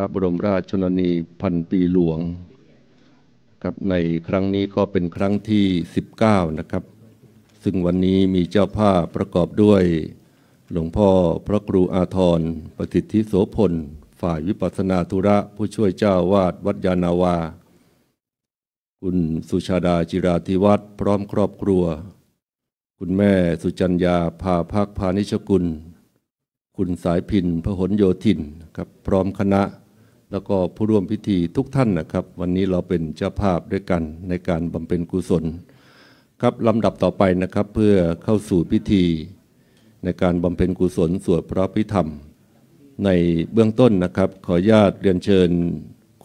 ระบรมราชชนนีพันปีหลวงครับในครั้งนี้ก็เป็นครั้งที่19นะครับซึ่งวันนี้มีเจ้าภาพประกอบด้วยหลวงพ่อพระครูอาทรประสิทธิโสพลฝ่ายวิปัสสนาธุระผู้ช่วยเจ้าวาดวัดยานาวาคุณสุชาดาจิราธิวัฒน์พร้อมครอบครัวคุณแม่สุจัญญาภาภักพานิชกุลคุณสายพินพหลโยธินครับพร้อมคณะแล้วก็ผู้ร่วมพิธีทุกท่านนะครับวันนี้เราเป็นเจ้าภาพด้วยกันในการบำเพ็ญกุศลครับลำดับต่อไปนะครับเพื่อเข้าสู่พิธีในการบำเพ็ญกุศลสวดพระพิธรรมในเบื้องต้นนะครับขออนุญาตเรียนเชิญ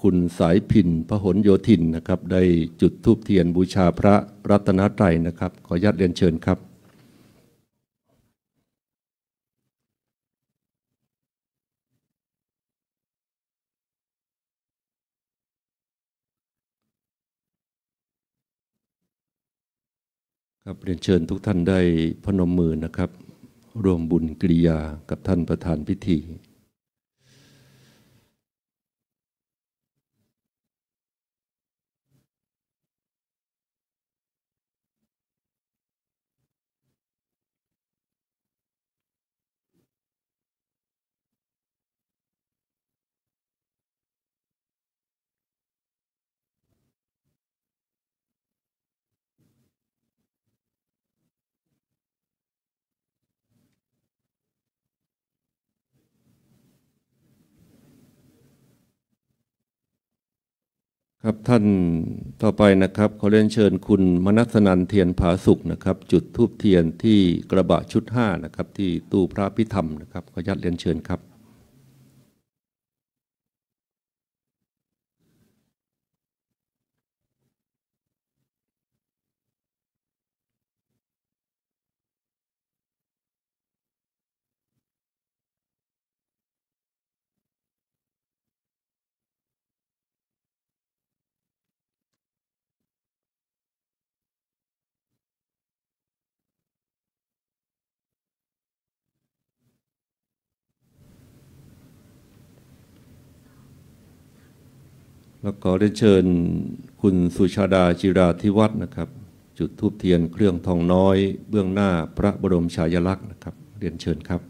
คุณสายพินพหลโยธินนะครับได้จุดธูปเทียนบูชาพระรัตนตรัยนะครับขออนุญาตเรียนเชิญครับครับเรียนเชิญทุกท่านได้พนมมือนะครับร่วมบุญกิริยากับท่านประธานพิธีครับท่านต่อไปนะครับขอเรียนเชิญคุณมนัสนันท์เทียนผาสุขนะครับจุดธูปเทียนที่กระบะชุด5นะครับที่ตู้พระพิธรรมนะครับขออนุญาตเรียนเชิญครับแล้วก็เรียนเชิญคุณสุชาดาจิราธิวัฒน์นะครับจุดธูปเทียนเครื่องทองน้อยเบื้องหน้าพระบรมฉายาลักษณ์นะครับเรียนเชิญครับ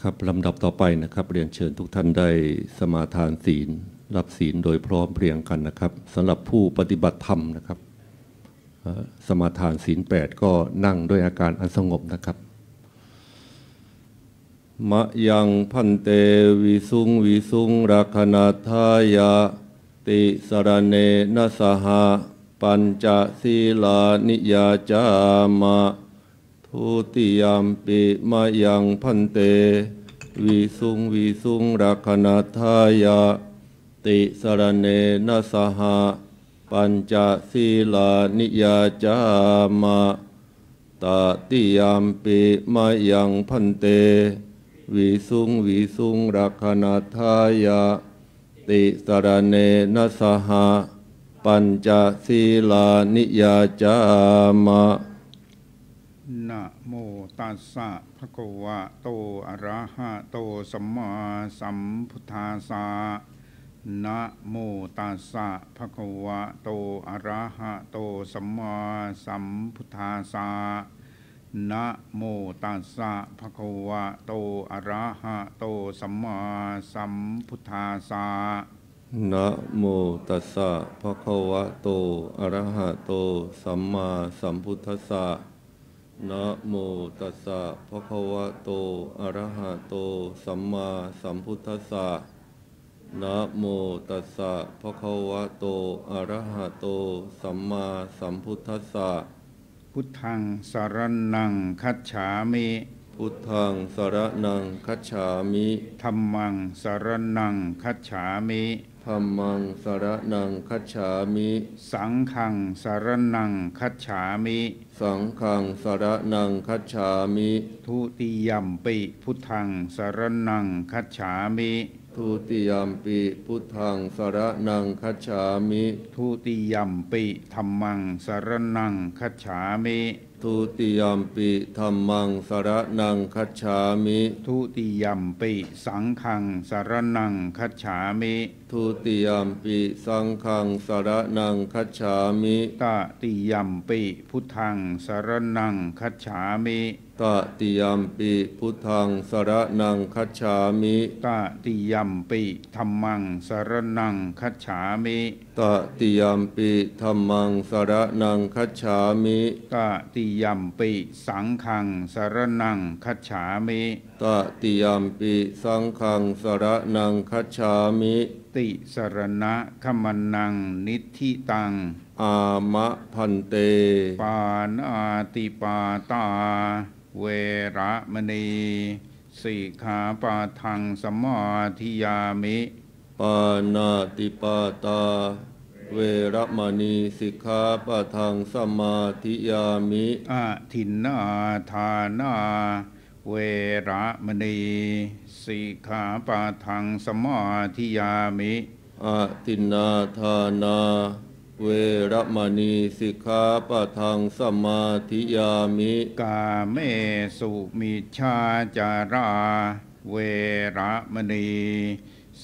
ครับลำดับต่อไปนะครับเรียนเชิญทุกท่านได้สมาทานศีลรับศีลโดยพร้อมเพรียงกันนะครับสำหรับผู้ปฏิบัติธรรมนะครับสมาทานศีล8ก็นั่งด้วยอาการอันสงบนะครับมะยังพันเตวิสุงวิสุงรักนาทายาติสรเนนะสหะปัญจศีลานิยาจามะทุติยามปิมะยังพันเตวิสุงวิสุงรักนาทายาติสรเนนะสหะปัญจศีลานิยาจามะตติยามปิมะยังพันเตวิสุงวิสุงรักนาทายาติสรเนนะสหะปัญจศีลานิยาจามะนะโมตัสสะภะคะวะโตอะระหะโตสัมมาสัมพุทธัสสะนะโมตัสสะภะคะวะโตอะระหะโตสัมมาสัมพุทธัสสะนะโมตัสสะภะคะวะโตอะระหะโตสัมมาสัมพุทธัสสะนะโมตัสสะภะคะวะโตอะระหะโตสัมมาสัมพุทธัสสะ นะโมตัสสะภะคะวะโตอะระหะโตสัมมาสัมพุทธัสสะนะโมตัสสะภะคะวะโตอะระหะโตสัมมาสัมพุทธัสสะพุทธังสรณังคัจฉามิพุทธังสรณังคัจฉามิธัมมังสรณังคัจฉามิธัมมังสรณังคัจฉามิสังฆังสรณังคัจฉามิสังฆังสรณังคัจฉามิทุติยัมปิพุทธังสรณังคัจฉามิทุติยัมปิพุทธังสรณังคัจฉามิทุติยัมปิธัมมังสรณังคัจฉามิทุติยัมปิธัมมังสรณังคัจฉามิทุติยัมปิสังฆังสรณังคัจฉามิทุติยัมปิสังฆังสรณังคัจฉามิตติยัมปิพุทธังสรณังคัจฉามิตติยัมปิพุทธังสรณังคัจฉามิตติยัมปิธัมมังสรณังคัจฉามิตติยัมปิธัมมังสรณังคัจฉามิตติยัมปิสังฆังสรณังคัจฉามิตติยัมปิสังฆังสรณังคัจฉามิติสรณะขมันนังนิธิตังอามะพันเตปานาติปาตาเวระมณีสิกขาปะทังสมาธิยามิปานาติปาตาเวระมณีสิกขาปะทังสมาธิยามิอะทินนาทานาเวระมณีสิกขาปะทังสมาธิยามิอะทินนาทานาเวระมณีสิกขาปะทังสมาธิยามิกาเมสุมิจฉาจาราเวระมณี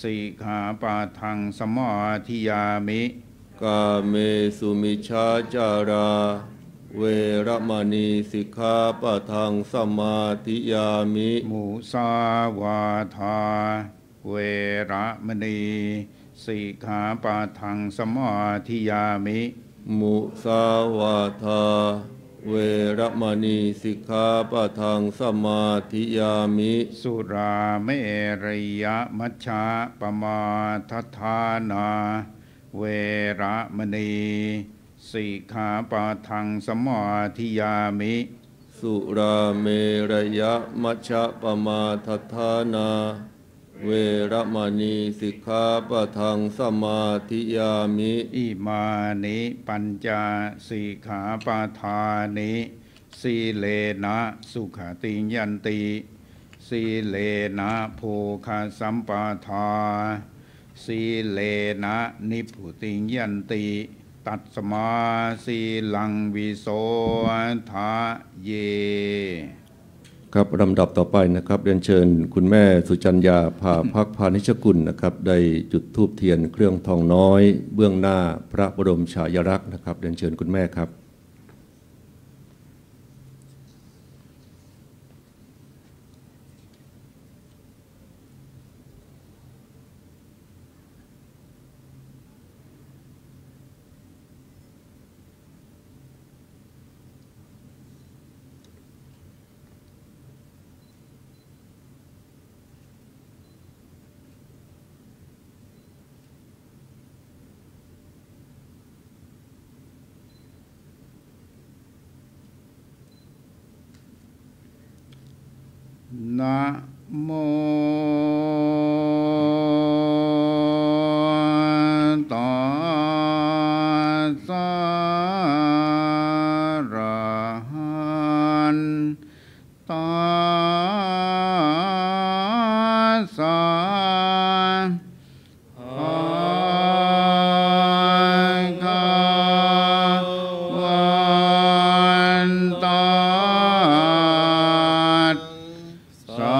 สิกขาปะทังสมาธิยามิกาเมสุมิจฉาจาราเวระมณีสิกขาปะทังสมาธิยามิมุสาวาทาเวระมณีสิกขาปะทังสมาธิยามิมุสาวาทาเวระมณีสิกขาปะทังสมาธิยามิสุราเมรยมัชฌะปมาทัฏฐานาเวระมณีสิกขาปะทังสมาธิยามิสุราเมรยมัชฌะปมาทัฏฐานาเวระมณีสิกขาปะทังสมาธิยามิอิมานิปัญจสิกขาปะทานิสีเลนะสุขติยันติสีเลนะโภคสัมปทาสีเลนะนิพพุติยันติตัสมาสีลังวิโสทะเยครับลำดับต่อไปนะครับเรียนเชิญคุณแม่สุจัญญาภาภักพานิชกุลนะครับได้จุดธูปเทียนเครื่องทองน้อยเบื้องหน้าพระบรมฉายาลักษณ์นะครับเรียนเชิญคุณแม่ครับนะโมตัสสะระหันตัสสะภะคะวันตัสสะ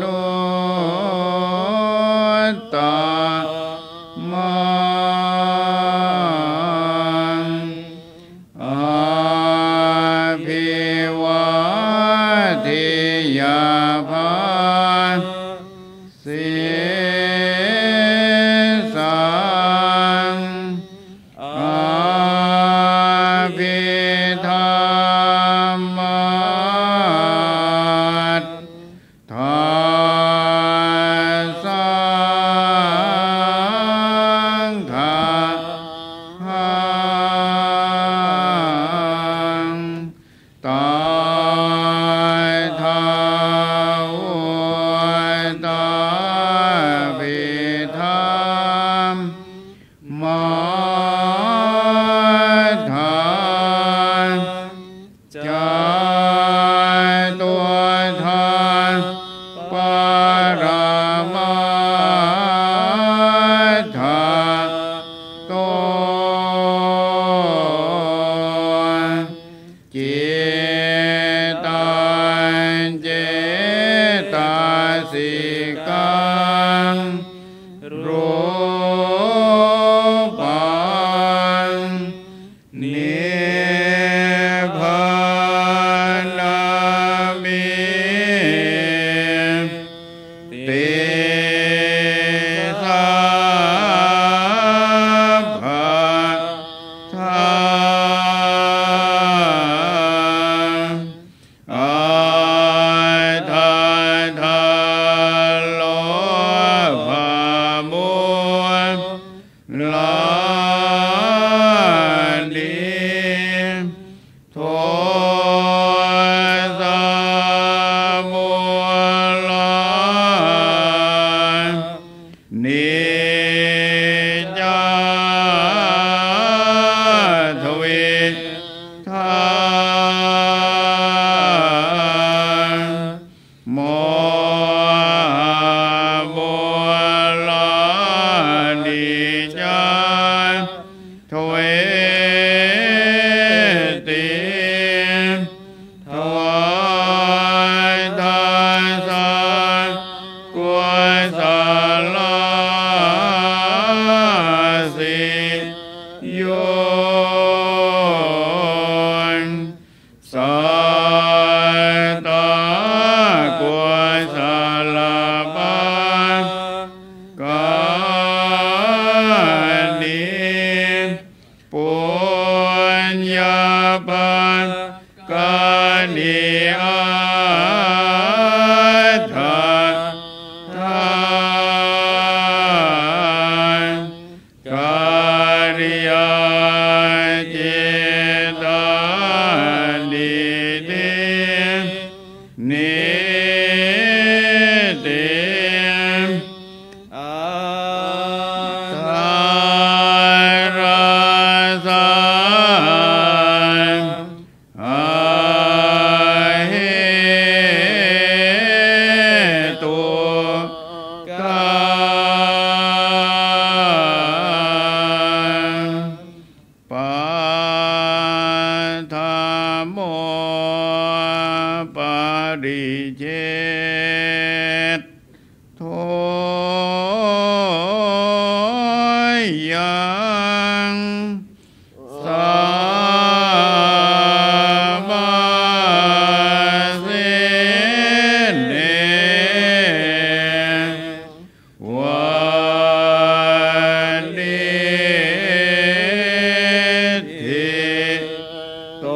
นุตตมังอาภิวาเทยาภาสิสังอาภิธรรมัสทาสังฆังตายทาวตาภิธรรมัสทานจตัวทานปรมัตถาโตจิตังเจตสิกังรูปังนิพพานามิติสัพพะทาอาทาทาโลภะมุลานิโทสะมุลานิจาทวิทามมุลานิจาทเวติถวายทานสังกุศลสิโยนสัตตากุศลปันกานิปุญญาปันกานิอาทาทานการยาจิตานิเตนิเตอาทาราสังอาเหตุกังปัฏฐโมปริเชตโทยังสัมมาเสเนวันนิธิโต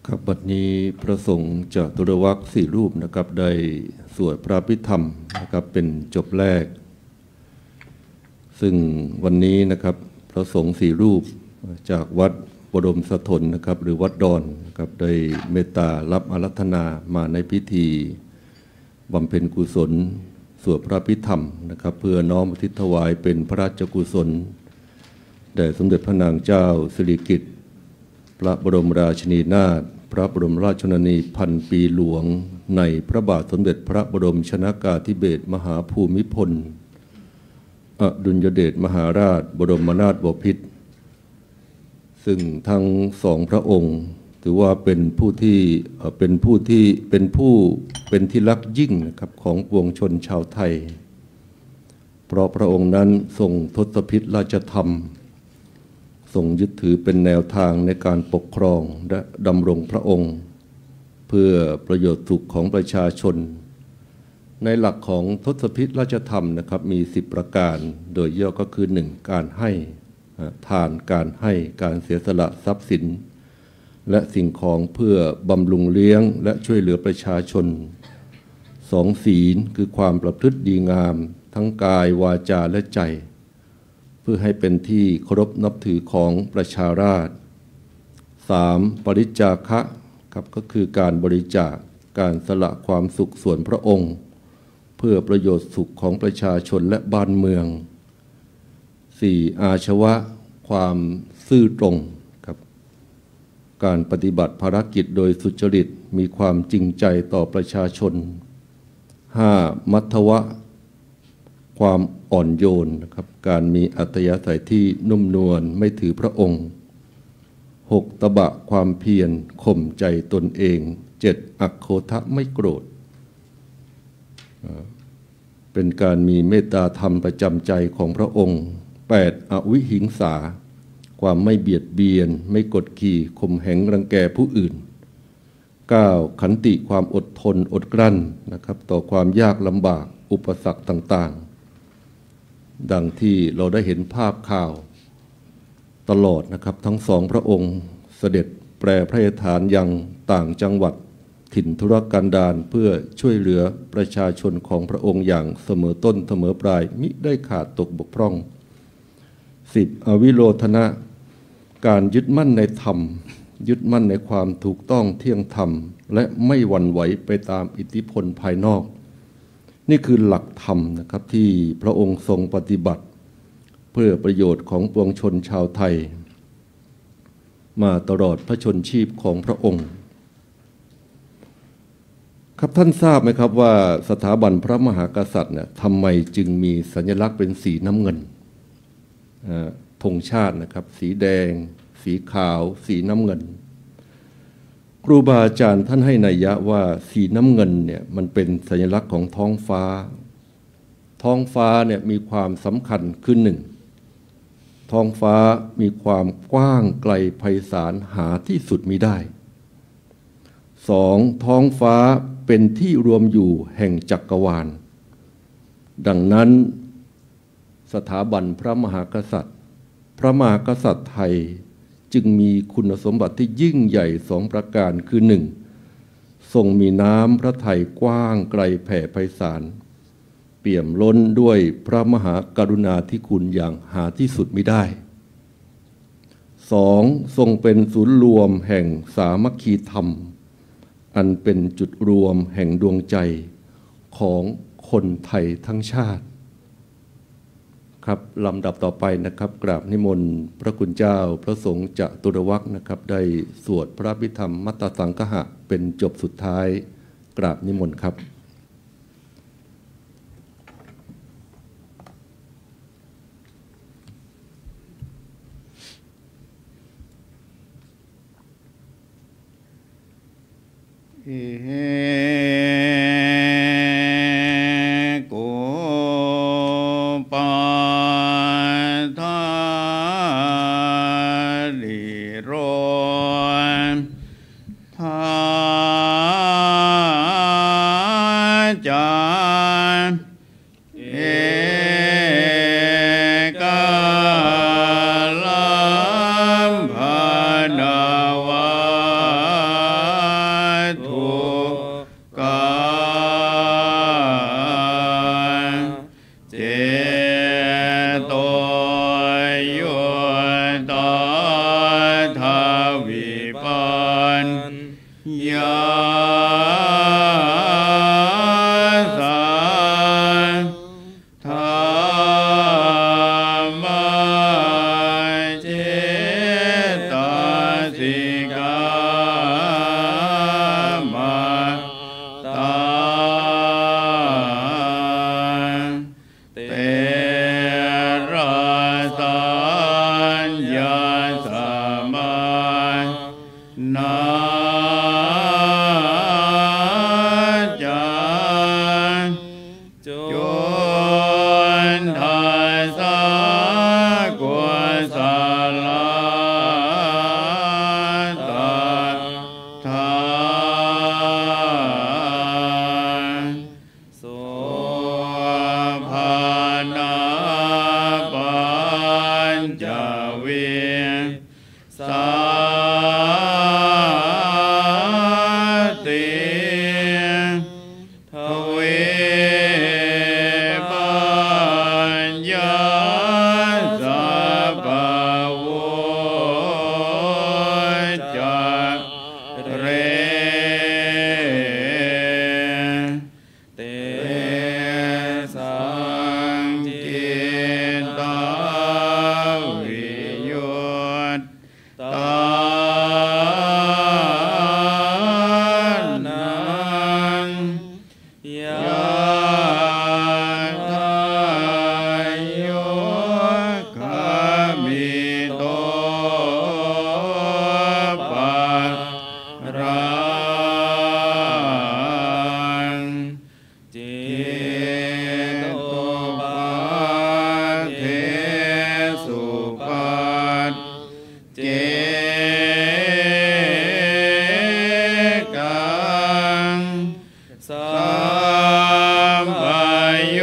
ครับบัดนี้พระสงฆ์จตุรวรรคสี่รูปนะครับได้สวดพระอภิธรรมนะครับเป็นจบแรก ซึ่งวันนี้นะครับพระสงฆ์สี่รูปจากวัดบรมสถนนะครับหรือวัดดอนนะครับได้เมตตารับอารัธนามาในพิธีบำเพ็ญกุศลสวดพระอภิธรรมนะครับเพื่อน้อมอุทิศถวายเป็นพระราชกุศลแด่สมเด็จพระนางเจ้าสิริกิติ์พระบรมราชินีนาถพระบรมราชชนนีพันปีหลวงในพระบาทสมเด็จพระบรมชนกาธิเบศรมหาภูมิพลอดุลยเดชมหาราชบรมนาถบพิตร ซึ่งทั้งสองพระองค์ถือว่าเป็นที่รักยิ่งนะครับของปวงชนชาวไทยเพราะพระองค์นั้นทรงทศพิธราชธรรมทรงยึดถือเป็นแนวทางในการปกครองและดำรงพระองค์เพื่อประโยชน์สุขของประชาชนในหลักของทศพิธราชธรรมนะครับมี10ประการโดยย่อก็คือ 1. การให้ทานการให้การเสียสละทรัพย์สินและสิ่งของเพื่อบำรุงเลี้ยงและช่วยเหลือประชาชน 2. ศีลคือความประพฤติดีงามทั้งกายวาจาและใจเพื่อให้เป็นที่เคารพนับถือของประชาราษฎร์ 3. ปริจาคะครับก็คือการบริจาคการสละความสุขส่วนพระองค์เพื่อประโยชน์สุขของประชาชนและบ้านเมือง 4. อาชวะความซื่อตรงครับการปฏิบัติภารกิจโดยสุจริตมีความจริงใจต่อประชาชน 5. มัทธวะความอ่อนโยนนะครับการมีอัธยาศัยที่นุ่มนวลไม่ถือพระองค์ 6. ตบะความเพียรข่มใจตนเอง 7. อักโคทะไม่โกรธเป็นการมีเมตตาธรรมประจำใจของพระองค์ 8. อวิหิงสาความไม่เบียดเบียนไม่กดขี่ข่มเหงรังแกผู้อื่น 9. ขันติความอดทนอดกลั้นนะครับต่อความยากลำบากอุปสรรคต่างๆดังที่เราได้เห็นภาพข่าวตลอดนะครับทั้งสองพระองค์เสด็จแปรพระราชฐานยังต่างจังหวัดถิ่นธุรกันดารเพื่อช่วยเหลือประชาชนของพระองค์อย่างเสมอต้นเสมอปลายมิได้ขาดตกบกพร่อง 10. อวิโลธนะการยึดมั่นในธรรมยึดมั่นในความถูกต้องเที่ยงธรรมและไม่หวั่นไหวไปตามอิทธิพลภายนอกนี่คือหลักธรรมนะครับที่พระองค์ทรงปฏิบัติเพื่อประโยชน์ของปวงชนชาวไทยมาตลอดพระชนชีพของพระองค์ครับท่านทราบไหมครับว่าสถาบันพระมหากษัตริย์เนี่ยทำไมจึงมีสัญลักษณ์เป็นสีน้ำเงินธงชาตินะครับสีแดงสีขาวสีน้ำเงินครูบาอาจารย์ท่านให้นัยยะว่าสีน้ำเงินเนี่ยมันเป็นสัญลักษณ์ของท้องฟ้าเนี่ยมีความสำคัญคือ 1. ท้องฟ้ามีความกว้างไกลไพศาลหาที่สุดมิได้ 2. ท้องฟ้าเป็นที่รวมอยู่แห่งจักรวาลดังนั้นสถาบันพระมหากษัตริย์ไทยจึงมีคุณสมบัติที่ยิ่งใหญ่2ประการคือ 1. ทรงมีน้ำพระทัยกว้างไกลแผ่ไพศาลเปี่ยมล้นด้วยพระมหากรุณาธิคุณอย่างหาที่สุดมิได้ 2. ทรงเป็นศูนย์รวมแห่งสามัคคีธรรมอันเป็นจุดรวมแห่งดวงใจของคนไทยทั้งชาติครับลำดับต่อไปนะครับกราบนิมนต์พระคุณเจ้าพระสงฆ์จตุรวรรคนะครับได้สวดพระอภิธรรมมัตตสังฆะเป็นจบสุดท้ายกราบนิมนต์ครับโกปาทาริโรทาจาเอกาลัมภนาวาทุกาเจโตโยตทาวิปันญาสาธรรมเจตสิกามาตาเตระสัญญาสม สาติทเวปัญญาสัพพโวจักเรเตสังจิตตาวิยุตตานังยะถายโยคามิโตปะรังจิตโตปะเทสุปัสเจกังสัมปโย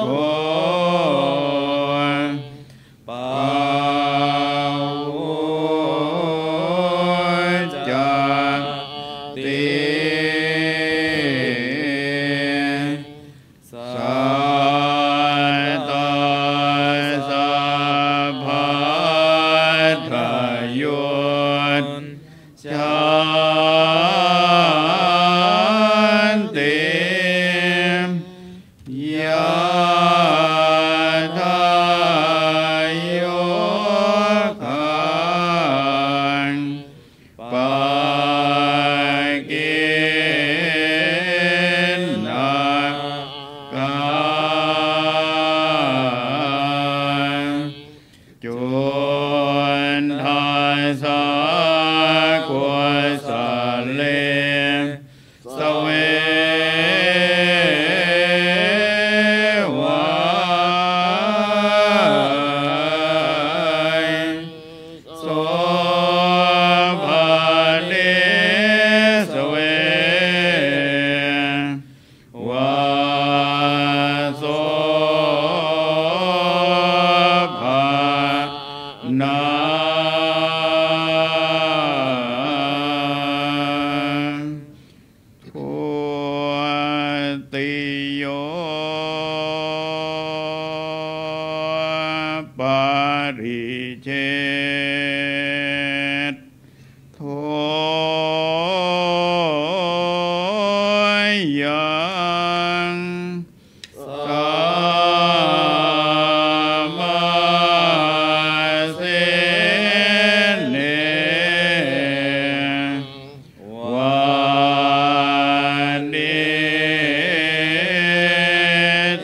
โคปะโวจักติสัตตสัพพัทธโยชานติยะถายโยคังปะกินนากังจุนทาสากวสาเลสเววายโสภาเนสเววาโสภานาโคติโยปาริเชตโทยังสัมมาเสเนวานิ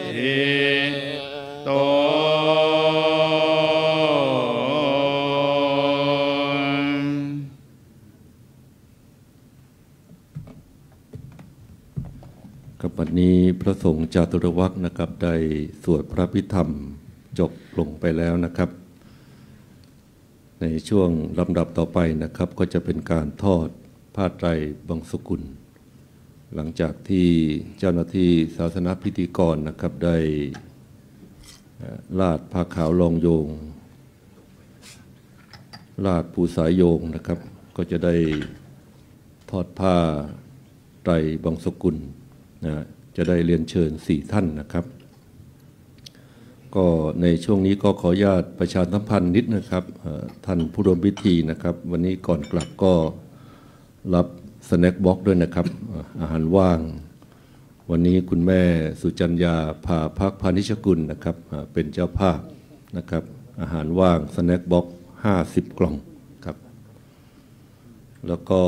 ธิโตกับวันนี้พระสงฆ์จาตุรวรรคนะครับได้สวดพระพิธรรมจบลงไปแล้วนะครับ ในช่วงลำดับต่อไปนะครับก็จะเป็นการทอดผ้าไตรบังสุกุล หลังจากที่เจ้าหน้าที่ศาสนพิธีกรนะครับได้ลาดผ้าขาวรองโยงลาดปูสายโยงนะครับก็จะได้ทอดผ้าไตรบังสุกุลนะจะได้เรียนเชิญ4ท่านนะครับก็ในช่วงนี้ก็ขออนุญาตประชาสัมพันธ์นิดนะครับท่านผู้ร่วมพิธีนะครับวันนี้ก่อนกลับก็รับสแน็คบ็อกซ์ด้วยนะครับอาหารว่างวันนี้คุณแม่สุจัญญาภาภักพานิชกุลนะครับเป็นเจ้าภาพนะครับอาหารว่างสแน็คบ็อกซ์50 กล่องครับแล้วก็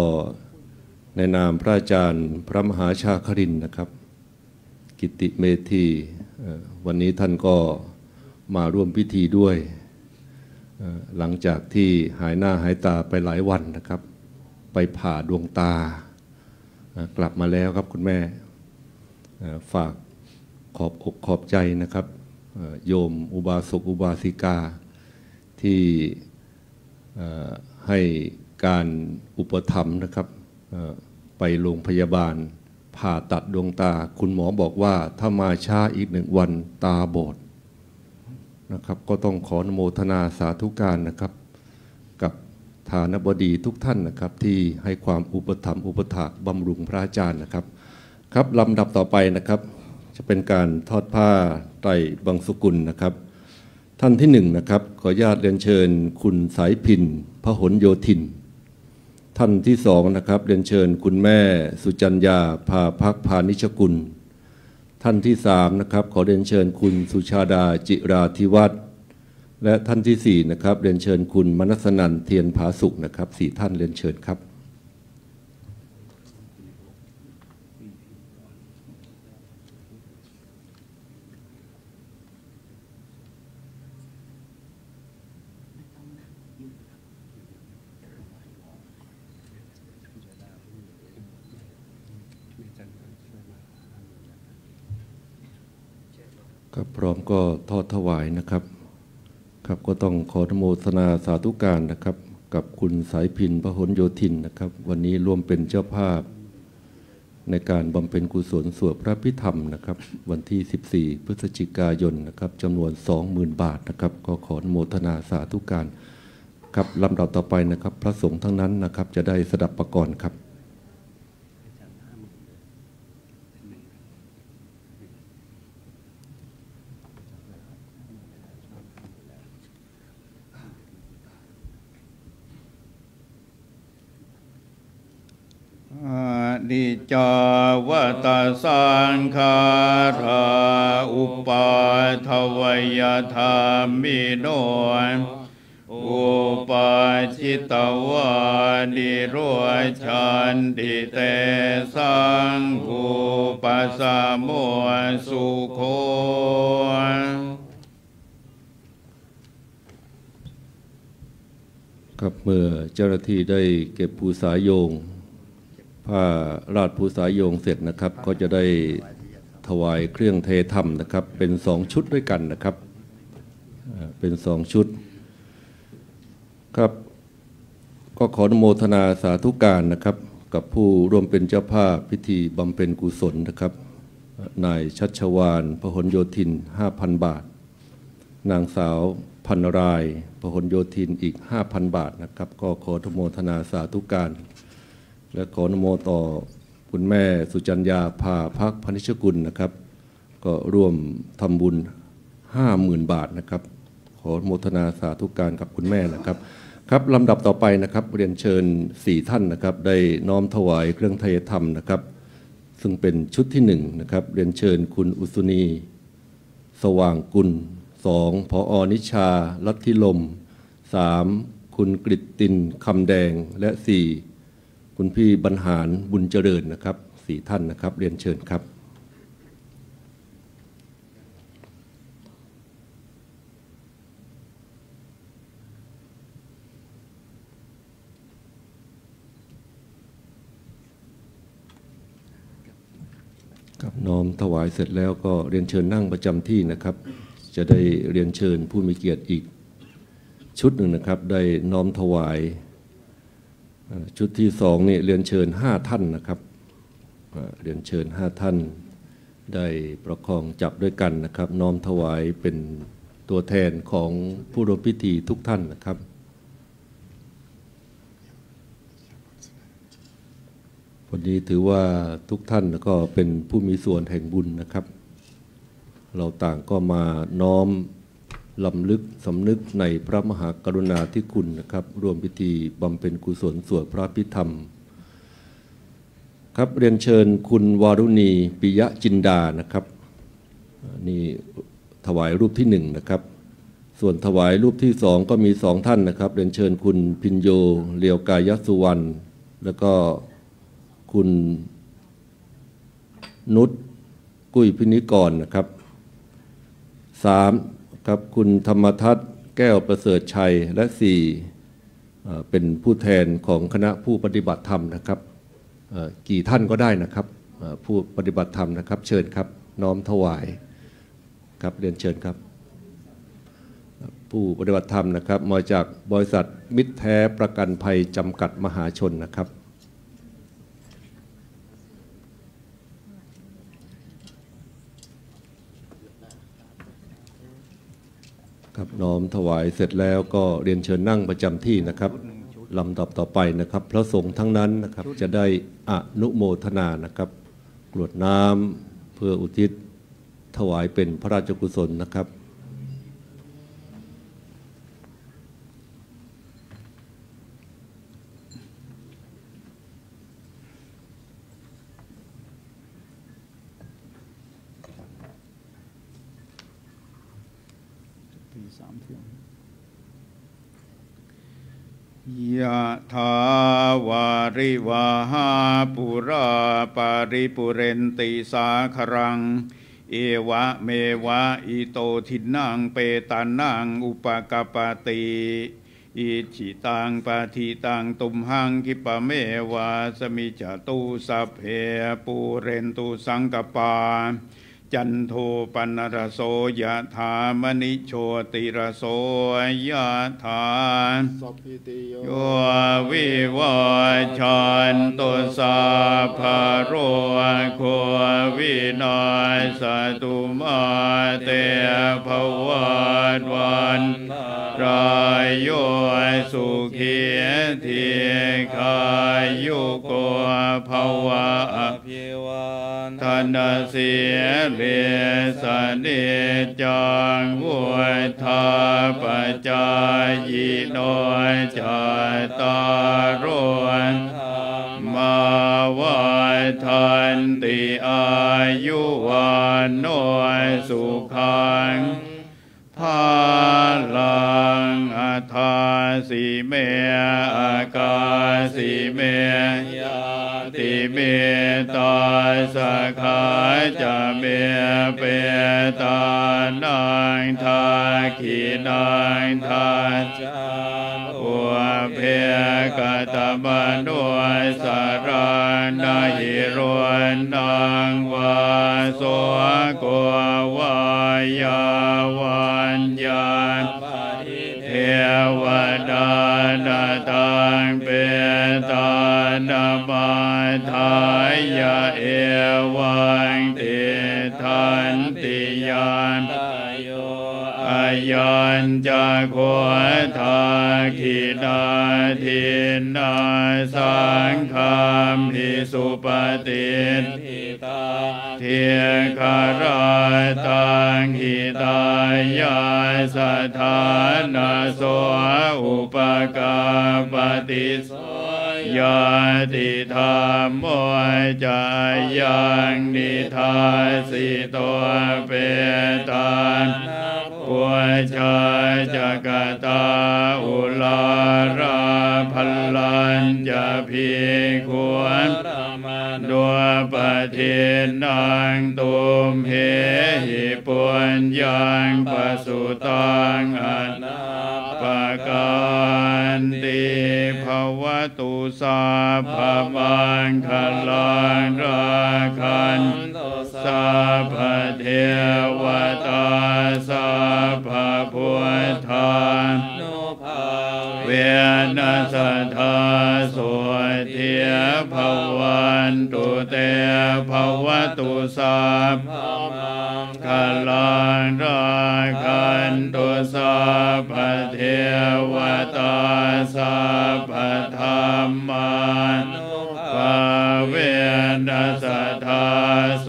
ในนามพระอาจารย์พระมหาชาครินทร์นะครับกิติเมธีวันนี้ท่านก็มาร่วมพิธีด้วยหลังจากที่หายหน้าหายตาไปหลายวันนะครับไปผ่าดวงตากลับมาแล้วครับคุณแม่ฝากขอบอกขอบใจนะครับโยมอุบาสกอุบาสิกาที่ให้การอุปถัมภ์นะครับไปโรงพยาบาลผ่าตัดดวงตาคุณหมอบอกว่าถ้ามาช้าอีก1 วันตาบอดนะครับก็ต้องขออนุโมทนาสาธุการนะครับ กับฐานบดีทุกท่านนะครับที่ให้ความอุปถัมภ์อุปถากบำรุงพระอาจารย์นะครับครับลำดับต่อไปนะครับจะเป็นการทอดผ้าไตรบังสุกุลนะครับท่านที่หนึ่งนะครับขออนุญาตเรียนเชิญคุณสายพินพหลโยธินท่านที่สองนะครับเรียนเชิญคุณแม่สุจัญญาภาภักพานิชกุลท่านที่สามนะครับขอเรียนเชิญคุณสุชาดาจิราธิวัฒน์และท่านที่สี่นะครับเรียนเชิญคุณมนัสนันท์เทียนผาสุขนะครับสี่ท่านเรียนเชิญครับครับพร้อมก็ทอดถวายนะครับครับก็ต้องขออนุโมทนาสาธุการนะครับกับคุณสายพินพหลโยธินนะครับวันนี้ร่วมเป็นเจ้าภาพในการบำเพ็ญกุศลสวดพระพิธรรมนะครับวันที่14พฤศจิกายนนะครับจำนวน 20,000 บาทนะครับก็ขออนุโมทนาสาธุการครับลำดับต่อไปนะครับพระสงฆ์ทั้งนั้นนะครับจะได้สดับประกรณ์ครับดิจาวตาสังขาราอุปาทวยธรรมิโนอุปาชิตวานิโรชันติเตสังอุปสมโมสุโขครับเมื่อเจ้าหน้าที่ได้เก็บภูษาโยงผ้าราชภูษาโยงเสร็จนะครับก็จะได้ถวายเครื่องเทธรรมนะครับเป็น2ชุดด้วยกันนะครับเป็น2ชุดครับก็ขออนุโมทนาสาธุการนะครับกับผู้ร่วมเป็นเจ้าภาพพิธีบำเพ็ญกุศลนะครับนายชัชวาลพหลโยธิน 5,000 บาทนางสาวพันรายพหลโยธินอีก 5,000 บาทนะครับก็ขออนุโมทนาสาธุการและขออนุโมต่อคุณแม่สุจัญญาภาภักพานิชกุลนะครับก็ร่วมทำบุญ 50,000 บาทนะครับขออนุโมทนาสาธุการกับคุณแม่นะครับครับลำดับต่อไปนะครับเรียนเชิญ4ท่านนะครับได้น้อมถวายเครื่องไทยธรรมนะครับซึ่งเป็นชุดที่1นะครับเรียนเชิญคุณอุสุนีสว่างกุล2ผอ.นิชาลัทธิลม3คุณกฤตตินคำแดงและ4คุณพี่บรรหารบุญเจริญนะครับ4ท่านนะครับเรียนเชิญครับครับน้อมถวายเสร็จแล้วก็เรียนเชิญนั่งประจำที่นะครับจะได้เรียนเชิญผู้มีเกียรติอีกชุดหนึ่งนะครับได้น้อมถวายชุดที่2นี่เรียนเชิญ5ท่านนะครับเรียนเชิญ5ท่านได้ประคองจับด้วยกันนะครับน้อมถวายเป็นตัวแทนของผู้ร่วมพิธีทุกท่านนะครับวันนี้ถือว่าทุกท่านก็เป็นผู้มีส่วนแห่งบุญนะครับเราต่างก็มาน้อมลำลึกสำนึกในพระมหากรุณาธิคุณนะครับร่วมพิธีบำเพ็ญกุศลสวดพระพิธรรมครับเรียนเชิญคุณวารุณีปิยะจินดานะครับนี่ถวายรูปที่1นะครับส่วนถวายรูปที่2ก็มี2ท่านนะครับเรียนเชิญคุณพิญโยเลียวกายสุวรรณแล้วก็คุณนุชกุ้ยพินิกรนะครับ3ครับคุณธรรมทัศน์แก้วประเสริฐชัยและ4เป็นผู้แทนของคณะผู้ปฏิบัติธรรมนะครับกี่ท่านก็ได้นะครับผู้ปฏิบัติธรรมนะครับเชิญครับน้อมถวายครับเรียนเชิญครับผู้ปฏิบัติธรรมนะครับมาจากบริษัทมิตรแท้ประกันภัยจำกัดมหาชนนะครับ ครับน้อมถวายเสร็จแล้วก็เรียนเชิญนั่งประจำที่นะครับลำดับต่อไปนะครับพระสงฆ์ทั้งนั้นนะครับจะได้อนุโมทนานะครับกรวดน้ำเพื่ออุทิศถวายเป็นพระราชกุศลนะครับยะถาวาริวาหาปุราปาริปุเรนติสาครังเอวะเมวะอิโตทินังเปตานังอุปกปปติอิจิตังปะทิตังตุมหังคิปะเมวะสมิจตุสัพเพปุเรนตุสังกปาจันโทปนรโสยะถามณิโชติรโสยะถาโยวิวัชชันตุสัพพะโรโควินาศตุมาเตภวัตวันรายโยสุขีทีขายุโกภวะธนสีเลสเนจังวุฒาปจายโนจตารมาวาทันติอายุวันโนสุขังภาลังอัฏฐาสิเมอากาสิเมติเมตาสขาจะเมเปตานังทาขีนังทาอุเพกตมโนสารานาหิโรนังวาโสโกวายาวันยานเทวดานาตังเปตานามาทายาเอวังติทันติยานอายัญจะโคทาคินาทินาสังฆามภิสุปฏิเทียคาราตังหิตายาสถานาโสอุปกาปฏิโสยาติธรรมโมจายังนิทาสิโตเปตานปุชาจักตาอุลาราพัลลัญจะพิควรดัวปะเทนังตุมเหหิปุญญังปสุตังอนาปกันติภวตุสัพพมังคลังราคันสัพพเทวตาสัพพพุทธาเวนัสธาโสเทียภวันตุเตภวตุสัพพมังคลังราคันตุสัพพเทวตาสัพพธรรมานุภาเวนัสธาโส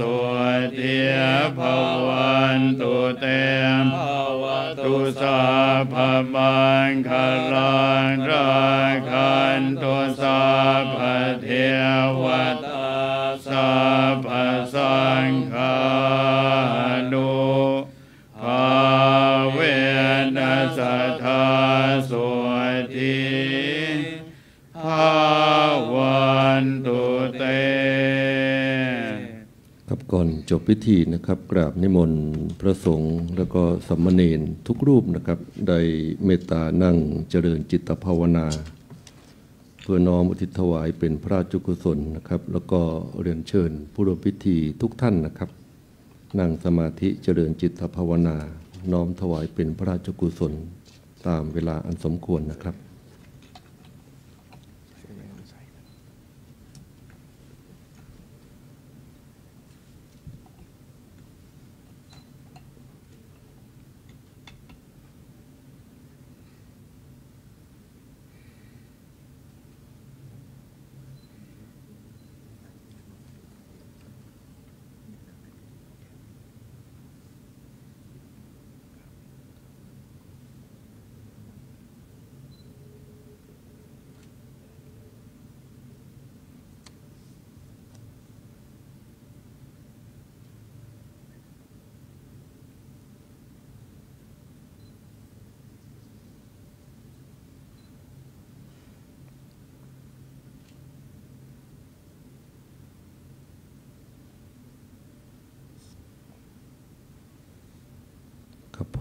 เทียภวันตุเตภวตุสัพพมังคลังราคันตุสัพพเทวตาสัพพสังฆานุภาเวนัสธาโสทิภาวันตุเตครับก่อนจบพิธีนะครับกราบนิมนต์พระสงฆ์แล้วก็สามเณรทุกรูปนะครับได้เมตตานั่งเจริญจิตภาวนาเพื่อน้อมอุทิศถวายเป็นพระราชกุศลนะครับแล้วก็เรียนเชิญผู้ร่วมพิธีทุกท่านนะครับนั่งสมาธิเจริญจิตภาวนาน้อมถวายเป็นพระราชกุศลตามเวลาอันสมควรนะครับ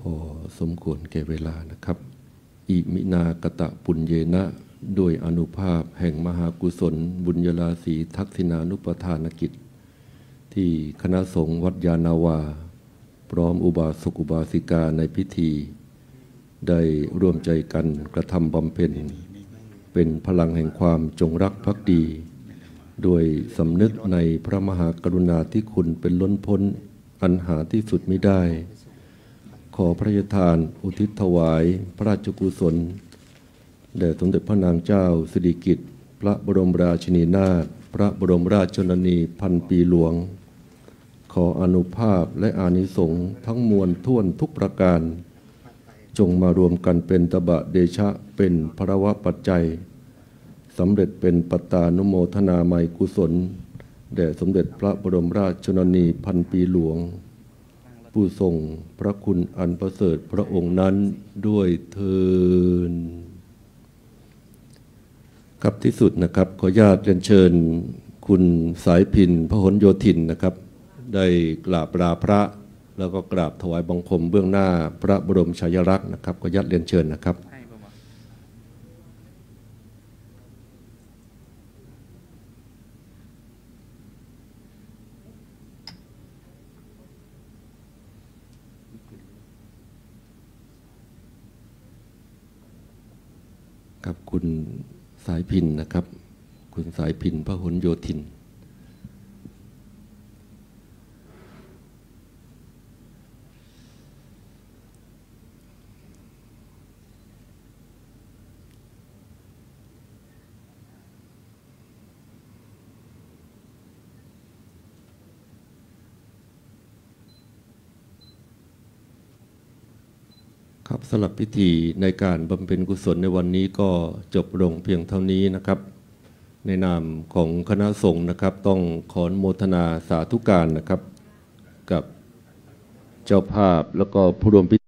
พอสมควรแก่เวลานะครับอิมินากตะปุญเยนะด้วยอนุภาพแห่งมหากุศลบุญญาราศีทักษิณานุปทานกิจที่คณะสงฆ์วัดยานาวาพร้อมอุบาสกอุบาสิกาในพิธีได้ร่วมใจกันกระทำบำเพ็ญเป็นพลังแห่งความจงรักภักดีโดยสำนึกในพระมหากรุณาธิคุณเป็นล้นพ้นอันหาที่สุดมิได้ขอพระราชทานอุทิศถวายพระราชกุศลแด่สมเด็จพระนางเจ้าสิริกิติ์พระบรมราชินีนาถพระบรมราชชนนีพันปีหลวงขออานุภาพและอานิสงส์ทั้งมวลท่วนทุกประการจงมารวมกันเป็นตบะเดชะเป็นภรวะปัจจัยสำเร็จเป็นปัตตานุโมทนาไมยกุศลแด่สมเด็จพระบรมราชชนนีพันปีหลวงผู้ทรงพระคุณอันประเสริฐพระองค์นั้นด้วยเถิดครับที่สุดนะครับขออนุญาตเรียนเชิญคุณสายพินพหลโยธินนะครับได้กราบลาพระแล้วก็กราบถวายบังคมเบื้องหน้าพระบรมฉายาลักษณ์นะครับขออนุญาตเรียนเชิญนะครับครับคุณสายพินนะครับคุณสายพินพหลโยธินครับสำหรับพิธีในการบำเพ็ญกุศลในวันนี้ก็จบลงเพียงเท่านี้นะครับในนามของคณะสงฆ์นะครับต้องขออนุโมทนาสาธุการนะครับกับเจ้าภาพแล้วก็ผู้ร่วมพิธี